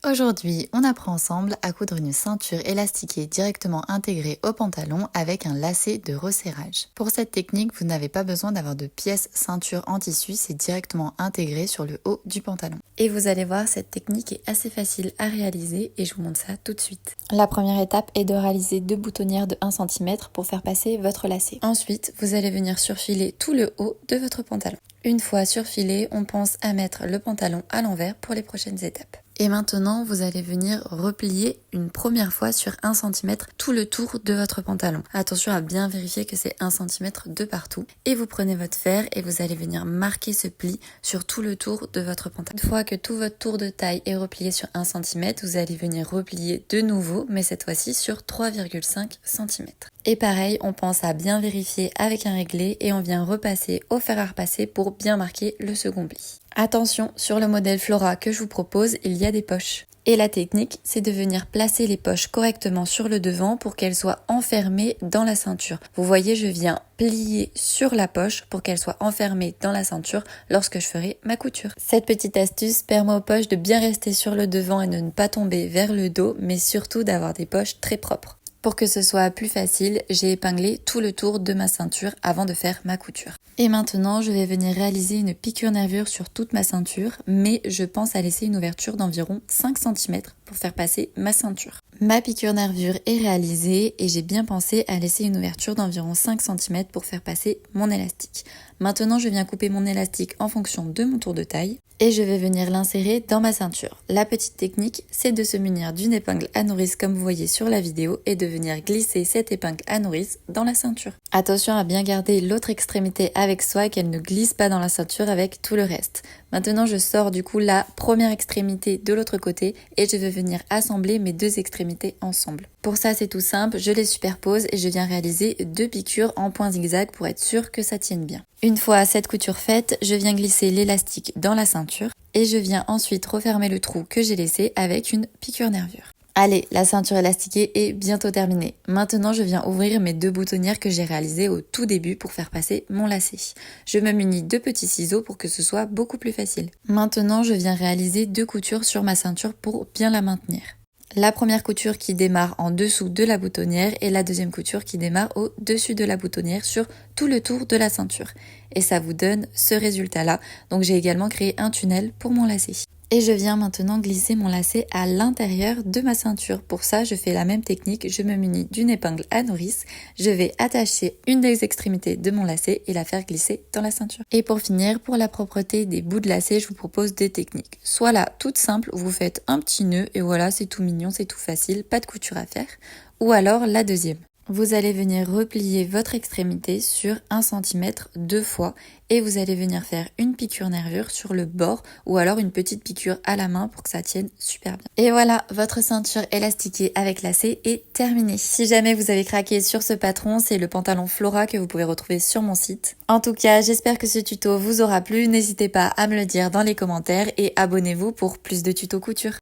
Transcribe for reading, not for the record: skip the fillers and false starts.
Aujourd'hui, on apprend ensemble à coudre une ceinture élastiquée directement intégrée au pantalon avec un lacet de resserrage. Pour cette technique, vous n'avez pas besoin d'avoir de pièces ceinture en tissu, c'est directement intégré sur le haut du pantalon. Et vous allez voir, cette technique est assez facile à réaliser et je vous montre ça tout de suite. La première étape est de réaliser deux boutonnières de 1 cm pour faire passer votre lacet. Ensuite, vous allez venir surfiler tout le haut de votre pantalon. Une fois surfilé, on pense à mettre le pantalon à l'envers pour les prochaines étapes. Et maintenant, vous allez venir replier une première fois sur 1 cm tout le tour de votre pantalon. Attention à bien vérifier que c'est 1 cm de partout. Et vous prenez votre fer et vous allez venir marquer ce pli sur tout le tour de votre pantalon. Une fois que tout votre tour de taille est replié sur 1 cm, vous allez venir replier de nouveau, mais cette fois-ci sur 3,5 cm. Et pareil, on pense à bien vérifier avec un réglé et on vient repasser au fer à repasser pour bien marquer le second pli. Attention, sur le modèle Flora que je vous propose, il y a des poches. Et la technique, c'est de venir placer les poches correctement sur le devant pour qu'elles soient enfermées dans la ceinture. Vous voyez, je viens plier sur la poche pour qu'elle soit enfermée dans la ceinture lorsque je ferai ma couture. Cette petite astuce permet aux poches de bien rester sur le devant et de ne pas tomber vers le dos, mais surtout d'avoir des poches très propres. Pour que ce soit plus facile, j'ai épinglé tout le tour de ma ceinture avant de faire ma couture. Et maintenant, je vais venir réaliser une piqûre nervure sur toute ma ceinture, mais je pense à laisser une ouverture d'environ 5 cm pour faire passer ma ceinture. Ma piqûre nervure est réalisée et j'ai bien pensé à laisser une ouverture d'environ 5 cm pour faire passer mon élastique. Maintenant, je viens couper mon élastique en fonction de mon tour de taille et je vais venir l'insérer dans ma ceinture. La petite technique, c'est de se munir d'une épingle à nourrice comme vous voyez sur la vidéo et de venir glisser cette épingle à nourrice dans la ceinture. Attention à bien garder l'autre extrémité avec soi et qu'elle ne glisse pas dans la ceinture avec tout le reste. Maintenant, je sors du coup la première extrémité de l'autre côté et je vais venir assembler mes deux extrémités ensemble. Pour ça, c'est tout simple, je les superpose et je viens réaliser deux piqûres en point zigzag pour être sûr que ça tienne bien. Une fois cette couture faite, je viens glisser l'élastique dans la ceinture et je viens ensuite refermer le trou que j'ai laissé avec une piqûre nervure. Allez, la ceinture élastiquée est bientôt terminée. Maintenant, je viens ouvrir mes deux boutonnières que j'ai réalisées au tout début pour faire passer mon lacet. Je me munis de petits ciseaux pour que ce soit beaucoup plus facile. Maintenant, je viens réaliser deux coutures sur ma ceinture pour bien la maintenir. La première couture qui démarre en dessous de la boutonnière et la deuxième couture qui démarre au-dessus de la boutonnière sur tout le tour de la ceinture. Et ça vous donne ce résultat-là. Donc j'ai également créé un tunnel pour mon lacet. Et je viens maintenant glisser mon lacet à l'intérieur de ma ceinture. Pour ça, je fais la même technique, je me munis d'une épingle à nourrice. Je vais attacher une des extrémités de mon lacet et la faire glisser dans la ceinture. Et pour finir, pour la propreté des bouts de lacet, je vous propose des techniques. Soit là, toute simple, vous faites un petit nœud et voilà, c'est tout mignon, c'est tout facile, pas de couture à faire. Ou alors la deuxième. Vous allez venir replier votre extrémité sur 1 cm deux fois et vous allez venir faire une piqûre nervure sur le bord ou alors une petite piqûre à la main pour que ça tienne super bien. Et voilà, votre ceinture élastiquée avec lacet est terminée. Si jamais vous avez craqué sur ce patron, c'est le pantalon Flora que vous pouvez retrouver sur mon site. En tout cas, j'espère que ce tuto vous aura plu. N'hésitez pas à me le dire dans les commentaires et abonnez-vous pour plus de tutos couture.